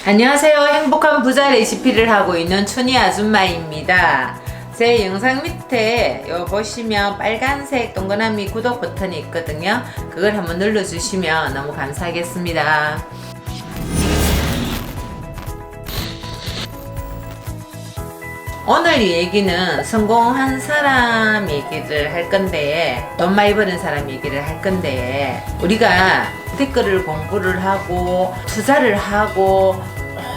안녕하세요. 행복한 부자 레시피를 하고 있는 춘희 아줌마입니다. 제 영상 밑에 요 보시면 빨간색 동그라미 구독 버튼이 있거든요. 그걸 한번 눌러주시면 너무 감사하겠습니다. 오늘 이 얘기는 성공한 사람 얘기를 할 건데, 돈 많이 버는 사람 얘기를 할 건데, 우리가 댓글을 공부를 하고 투자를 하고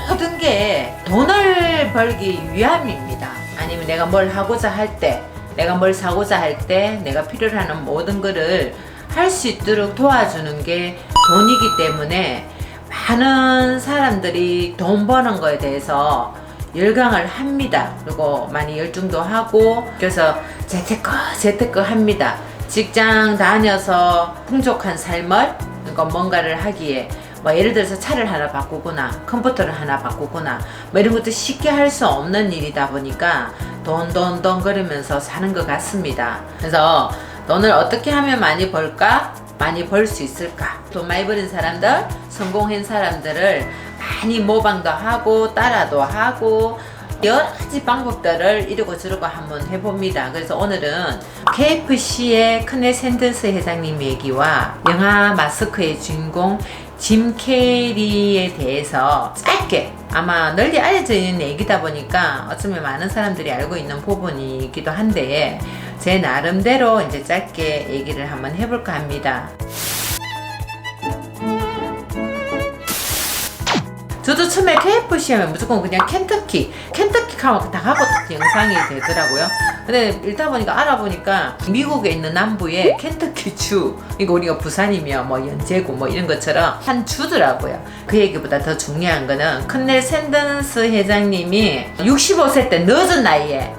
모든 게 돈을 벌기 위함입니다. 아니면 내가 뭘 하고자 할 때, 내가 뭘 사고자 할 때 내가 필요로 하는 모든 거를 할 수 있도록 도와주는 게 돈이기 때문에 많은 사람들이 돈 버는 거에 대해서 열광을 합니다. 그리고 많이 열중도 하고, 그래서 재테크 합니다. 직장 다녀서 풍족한 삶을, 그러니까 뭔가를 하기에 뭐 예를 들어서 차를 하나 바꾸거나 컴퓨터를 하나 바꾸거나 뭐 이런 것도 쉽게 할 수 없는 일이다 보니까 돈 거리면서 사는 것 같습니다. 그래서 돈을 어떻게 하면 많이 벌까? 많이 벌 수 있을까? 돈 많이 버는 사람들, 성공한 사람들을 많이 모방도 하고 따라도 하고 여러 가지 방법들을 이러고 저러고 한번 해봅니다. 그래서 오늘은 KFC의 커넬 샌더스 회장님 얘기와 영화 마스크의 주인공 짐 캐리에 대해서 짧게, 아마 널리 알려져 있는 얘기다 보니까 어쩌면 많은 사람들이 알고 있는 부분이기도 한데, 제 나름대로 이제 짧게 얘기를 한번 해볼까 합니다. 저도 처음에 KFC 하면 무조건 그냥 켄터키 하면 다 하고 영상이 되더라고요. 근데 읽다 보니까 알아보니까 미국에 있는 남부에 켄터키 주, 이거 우리가 부산이며 뭐 연제구 뭐 이런 것처럼 한 주더라고요. 그 얘기보다 더 중요한 거는 커넬 샌더스 회장님이 65세 때 늦은 나이에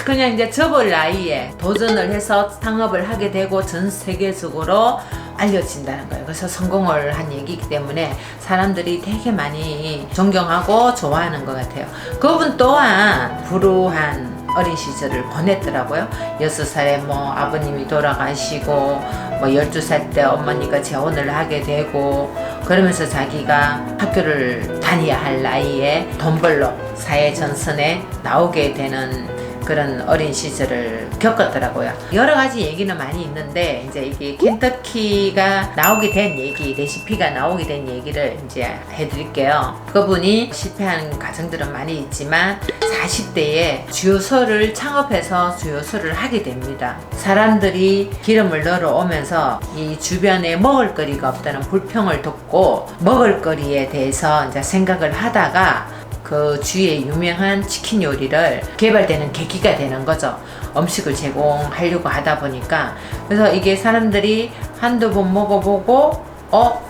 그냥 이제 접을 나이에 도전을 해서 창업을 하게 되고 전 세계적으로 알려진다는 거예요. 그래서 성공을 한 얘기이기 때문에 사람들이 되게 많이 존경하고 좋아하는 것 같아요. 그분 또한 불우한 어린 시절을 보냈더라고요. 6살에 뭐 아버님이 돌아가시고 뭐 12살 때 어머니가 재혼을 하게 되고, 그러면서 자기가 학교를 다녀야 할 나이에 돈 벌러 사회 전선에 나오게 되는 그런 어린 시절을 겪었더라고요. 여러 가지 얘기는 많이 있는데, 이제 이게 켄터키가 나오게 된 얘기, 레시피가 나오게 된 얘기를 이제 해드릴게요. 그분이 실패한 가정들은 많이 있지만 40대에 주유소를 창업해서 주유소를 하게 됩니다. 사람들이 기름을 넣으러 오면서 이 주변에 먹을거리가 없다는 불평을 듣고 먹을거리에 대해서 이제 생각을 하다가 그 주위에 유명한 치킨 요리를 개발되는 계기가 되는 거죠. 음식을 제공하려고 하다 보니까. 그래서 이게 사람들이 한두 번 먹어보고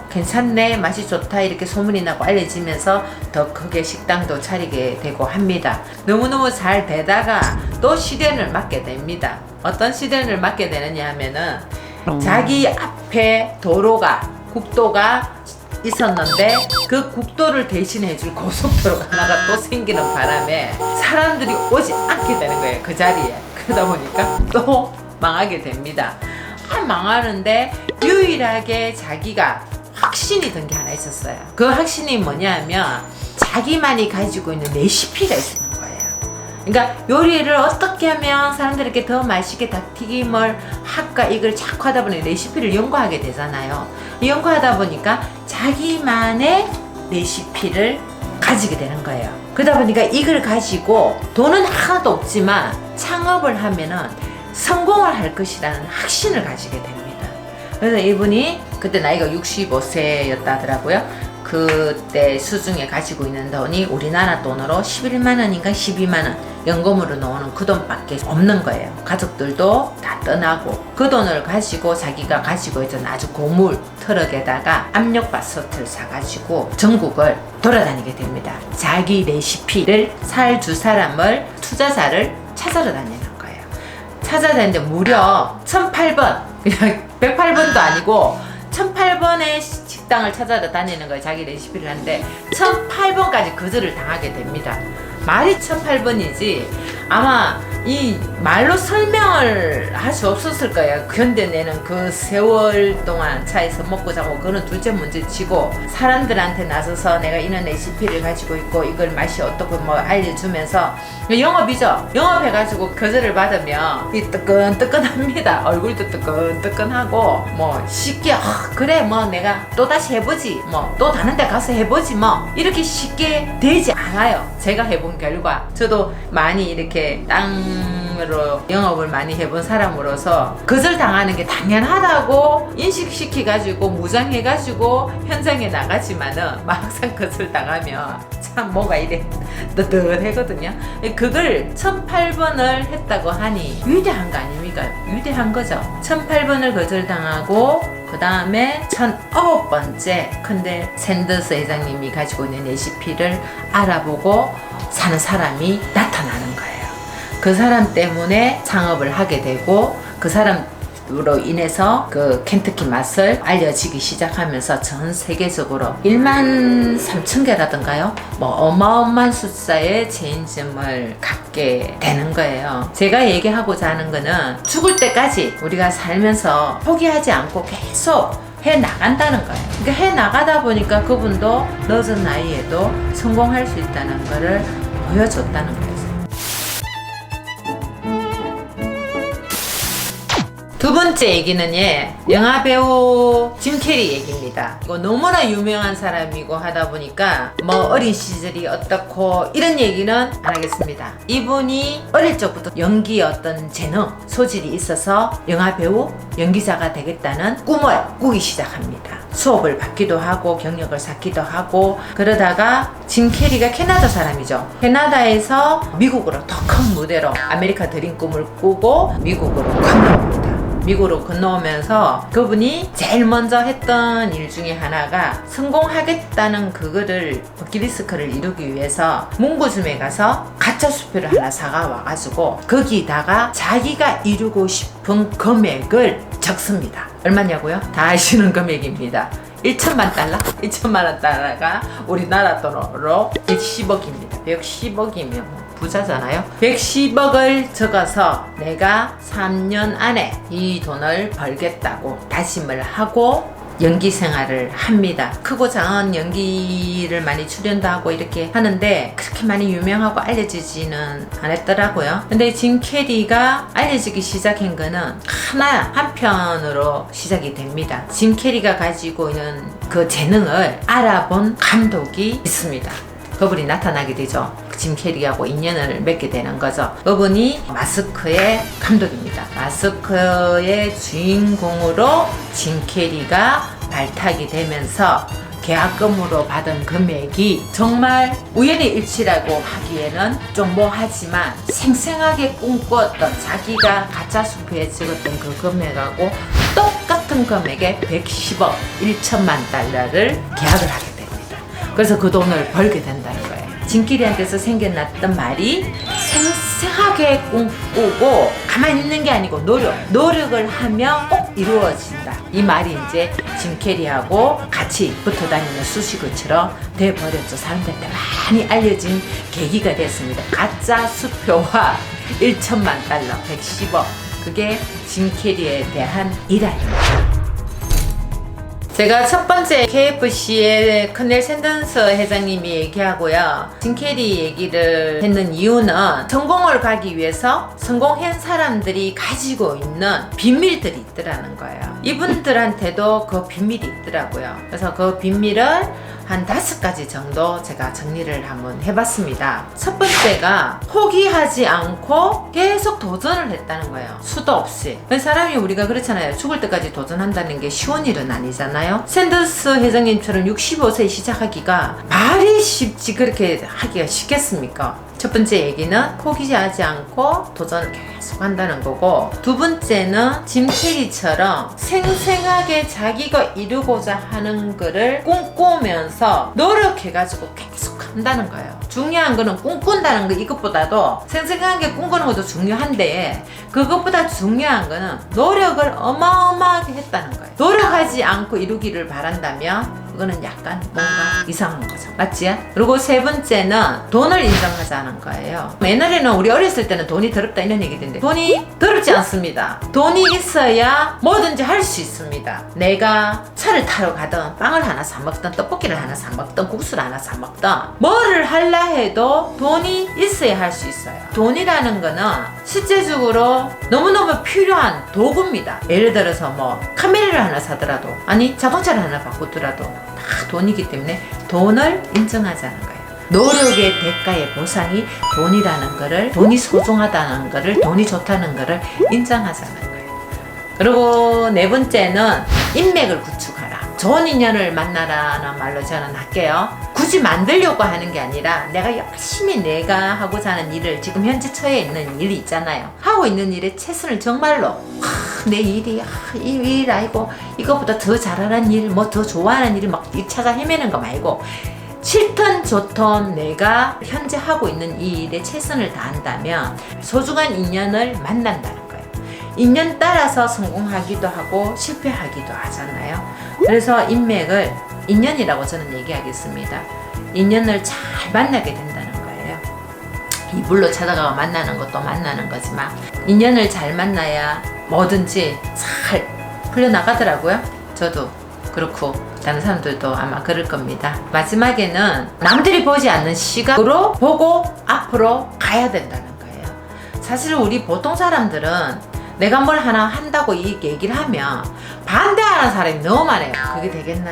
괜찮네, 맛이 좋다 이렇게 소문이 나고 알려지면서 더 크게 식당도 차리게 되고 합니다. 너무너무 잘 되다가 또 시련을 맞게 됩니다. 어떤 시련을 맞게 되느냐 하면은, 자기 앞에 국도가 있었는데 그 국도를 대신해줄 고속도로가 하나가 또 생기는 바람에 사람들이 오지 않게 되는 거예요, 그 자리에. 그러다 보니까 또 망하게 됩니다. 망하는데 유일하게 자기가 확신이 든 게 하나 있었어요. 그 확신이 뭐냐면 자기만이 가지고 있는 레시피가 있었는 거예요. 그러니까 요리를 어떻게 하면 사람들에게 더 맛있게 닭튀김을 할까, 이걸 자꾸 하다 보니 레시피를 연구하게 되잖아요. 연구하다 보니까 자기만의 레시피를 가지게 되는 거예요. 그러다 보니까 이걸 가지고 돈은 하나도 없지만 창업을 하면은 성공을 할 것이라는 확신을 가지게 됩니다. 그래서 이분이 그때 나이가 65세였다 하더라고요. 그때 수중에 가지고 있는 돈이 우리나라 돈으로 11만 원인가 12만 원 연금으로 나오는 그 돈밖에 없는 거예요. 가족들도 다 떠나고 그 돈을 가지고 자기가 가지고 있던 아주 고물 트럭에다가 압력밥솥을 사가지고 전국을 돌아다니게 됩니다. 자기 레시피를 살줄 사람을, 투자자를 찾아러 다니는 거예요. 찾아다니는데 무려 1008번, 그냥 108번도 아니고 1008번의 식당을 찾아다 다니는 거예요. 자기 레시피를 하는데 1008번까지 거절을 당하게 됩니다. 말이 1008번이지 아마 이 말로 설명을 할 수 없었을 거예요. 견뎌내는 그 세월 동안 차에서 먹고 자고, 그거는 둘째 문제치고, 사람들한테 나서서 내가 이런 레시피를 가지고 있고 이걸 맛이 어떻고 뭐 알려주면서, 영업이죠. 영업해가지고 거절을 받으면 이 뜨끈뜨끈합니다. 얼굴도 뜨끈뜨끈하고, 뭐 쉽게 그래 뭐 내가 또 다시 해보지, 뭐 또 다른 데 가서 해보지, 뭐 이렇게 쉽게 되지 않아요. 제가 해본 결과, 저도 많이 이렇게 땅으로 영업을 많이 해본 사람으로서 거절당하는 게 당연하다고 인식시켜가지고 무장해가지고 현장에 나가지만은 막상 거절당하면 참 뭐가 이래 뜨뜻하거든요. 그걸 1008번을 했다고 하니 위대한 거 아닙니까? 위대한 거죠. 1008번을 거절당하고 그 다음에 1009번째 근데 샌더스 회장님이 가지고 있는 레시피를 알아보고 사는 사람이 나타나는 거예요. 그 사람 때문에 창업을 하게 되고, 그 사람으로 인해서 그 켄터키 맛을 알려지기 시작하면서 전 세계적으로 13,000개라던가요? 뭐 어마어마한 숫자의 체인점을 갖게 되는 거예요. 제가 얘기하고자 하는 거는 죽을 때까지 우리가 살면서 포기하지 않고 계속 해 나간다는 거예요. 그러니까 해 나가다 보니까 그분도 늦은 나이에도 성공할 수 있다는 거를 보여줬다는 거예요. 두 번째 얘기는 영화배우 짐 캐리 얘기입니다. 이거 너무나 유명한 사람이고 하다 보니까 뭐 어린 시절이 어떻고 이런 얘기는 안 하겠습니다. 이분이 어릴 적부터 연기 어떤 재능, 소질이 있어서 영화배우, 연기자가 되겠다는 꿈을 꾸기 시작합니다. 수업을 받기도 하고 경력을 쌓기도 하고, 그러다가 짐 캐리가 캐나다 사람이죠. 캐나다에서 미국으로 더 큰 무대로 아메리카 드림 꿈을 꾸고 미국으로 건너옵니다. 미국으로 건너오면서 그분이 제일 먼저 했던 일 중에 하나가 성공하겠다는 그거를 버킷리스트를 이루기 위해서 문구점에 가서 가짜 수표를 하나 사가 와가지고 거기다가 자기가 이루고 싶은 금액을 적습니다. 얼마냐고요? 다 아시는 금액입니다. 1천만 달러? 1천만 원 달러가 우리나라 돈으로 110억입니다. 110억이면 부자잖아요. 110억을 적어서 내가 3년 안에 이 돈을 벌겠다고 다짐을 하고 연기 생활을 합니다. 크고 작은 연기를 많이 출연도 하고 이렇게 하는데 그렇게 많이 유명하고 알려지지는 않았더라고요. 근데 짐 캐리가 알려지기 시작한 거는 한 편으로 시작이 됩니다. 짐 캐리가 가지고 있는 그 재능을 알아본 감독이 있습니다. 그분이 나타나게 되죠. 짐 캐리하고 인연을 맺게 되는 거죠. 그분이 마스크의 감독입니다. 마스크의 주인공으로 짐 캐리가 발탁이 되면서 계약금으로 받은 금액이 정말 우연의 일치라고 하기에는 좀 뭐하지만 생생하게 꿈꿨던 자기가 가짜 수표에 찍었던 그 금액하고 똑같은 금액의 110억 1천만 달러를 계약을 하게 됩니다. 그래서 그 돈을 벌게 된다는 거예요. 짐 캐리한테서 생겨났던 말이 생생하게 꿈꾸고 가만히 있는 게 아니고 노력을 하면 꼭 이루어진다. 이 말이 이제 짐 캐리하고 같이 붙어 다니는 수식어처럼 돼버렸죠. 사람들한테 많이 알려진 계기가 됐습니다. 가짜 수표와 1천만 달러 110억, 그게 짐 캐리에 대한 일화입니다. 제가 첫 번째 KFC의 커넬 샌던스 회장님이 얘기하고요, 짐 캐리 얘기를 했는 이유는 성공을 가기 위해서 성공한 사람들이 가지고 있는 비밀들이 있더라는 거예요. 이분들한테도 그 비밀이 있더라고요. 그래서 그 비밀을 한 5가지 정도 제가 정리를 한번 해봤습니다. 첫 번째가 포기하지 않고 계속 도전을 했다는 거예요. 수도 없이. 사람이 우리가 그렇잖아요. 죽을 때까지 도전한다는 게 쉬운 일은 아니잖아요. 샌더스 회장님처럼 65세에 시작하기가 말이 쉽지 그렇게 하기가 쉽겠습니까? 첫 번째 얘기는 포기하지 않고 도전을 계속 한다는 거고, 두 번째는 짐 캐리처럼 생생하게 자기가 이루고자 하는 거를 꿈꾸면서 노력해가지고 계속 한다는 거예요. 중요한 거는 꿈꾼다는 거, 이것보다도 생생하게 꿈꾸는 것도 중요한데 그것보다 중요한 거는 노력을 어마어마하게 했다는 거예요. 노력하지 않고 이루기를 바란다면 그거는 약간 뭔가 이상한 거죠. 맞지? 그리고 세 번째는 돈을 인정하자는 거예요. 옛날에는 우리 어렸을 때는 돈이 더럽다 이런 얘기던데 돈이 더럽지 않습니다. 돈이 있어야 뭐든지 할 수 있습니다. 내가 차를 타러 가든 빵을 하나 사 먹든 떡볶이를 하나 사 먹든 국수를 하나 사 먹든 뭐를 하려 해도 돈이 있어야 할 수 있어요. 돈이라는 거는 실제적으로 너무너무 필요한 도구입니다. 예를 들어서 뭐 카메라를 하나 사더라도 아니 자동차를 하나 바꾸더라도 다 돈이기 때문에 돈을 인정하자는 거예요. 노력의 대가의 보상이 돈이라는 거를, 돈이 소중하다는 거를, 돈이 좋다는 거를 인정하자는 거예요. 그리고 네 번째는 인맥을 구축하라. 좋은 인연을 만나라는 말로 저는 할게요. 굳이 만들려고 하는 게 아니라 내가 열심히 내가 하고자 하는 일을, 지금 현재 처해 있는 일이 있잖아요. 하고 있는 일에 최선을 정말로 내 일이 이 일 아니고 이거보다 더 잘하는 일, 뭐 더 좋아하는 일을 막 찾아 헤매는 거 말고 싫든 좋든 내가 현재 하고 있는 이 일에 최선을 다한다면 소중한 인연을 만난다는 거예요. 인연 따라서 성공하기도 하고 실패하기도 하잖아요. 그래서 인맥을 인연이라고 저는 얘기하겠습니다. 인연을 잘 만나게 된다는 거예요. 이불로 찾아가 만나는 것도 만나는 거지만 인연을 잘 만나야 뭐든지 잘 풀려나가더라고요. 저도 그렇고 다른 사람들도 아마 그럴 겁니다. 마지막에는 남들이 보지 않는 시각으로 보고 앞으로 가야 된다는 거예요. 사실 우리 보통 사람들은 내가 뭘 하나 한다고 이 얘기를 하면 반대하는 사람이 너무 많아요. 그게 되겠나?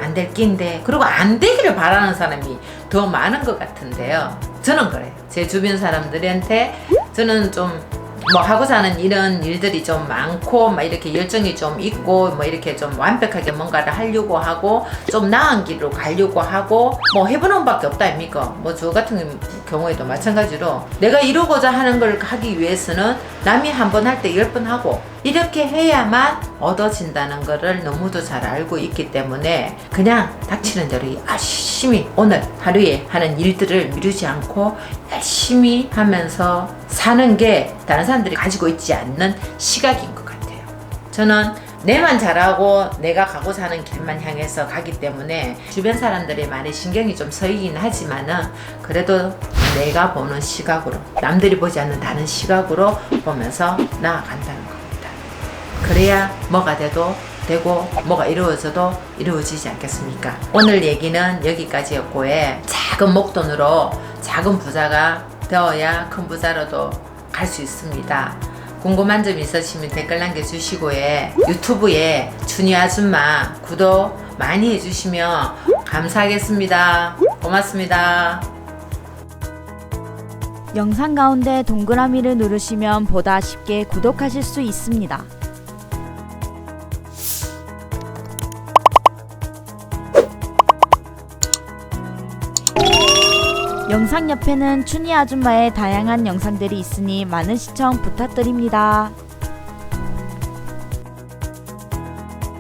안 될 낀데. 그리고 안 되기를 바라는 사람이 더 많은 것 같은데요. 저는 그래요. 제 주변 사람들한테 저는 좀 뭐 하고자 하는 이런 일들이 좀 많고 막 이렇게 열정이 좀 있고 뭐 이렇게 좀 완벽하게 뭔가를 하려고 하고 좀 나은 길로 가려고 하고 뭐 해보는 밖에 없다 아닙니까? 뭐 저 같은 경우에도 마찬가지로 내가 이루고자 하는 걸 하기 위해서는 남이 한 번 할 때 10번 하고 이렇게 해야만 얻어진다는 거를 너무도 잘 알고 있기 때문에 그냥 닥치는 대로 열심히 오늘 하루에 하는 일들을 미루지 않고 열심히 하면서 사는 게 다른 사람들이 가지고 있지 않는 시각인 것 같아요. 저는 내만 잘하고 내가 가고자 하는 길만 향해서 가기 때문에 주변 사람들의 말에 신경이 좀 쓰이긴 하지만은 그래도 내가 보는 시각으로, 남들이 보지 않는 다른 시각으로 보면서 나아간다는 겁니다. 그래야 뭐가 돼도 되고 뭐가 이루어져도 이루어지지 않겠습니까? 오늘 얘기는 여기까지였고요. 작은 목돈으로 작은 부자가 되어야 큰 부자로도 갈 수 있습니다. 궁금한 점 있으시면 댓글 남겨주시고요. 유튜브에 춘희 아줌마 구독 많이 해주시면 감사하겠습니다. 고맙습니다. 영상 가운데 동그라미를 누르시면 보다 쉽게 구독하실 수 있습니다. 영상 옆에는 춘희 아줌마의 다양한 영상들이 있으니 많은 시청 부탁드립니다.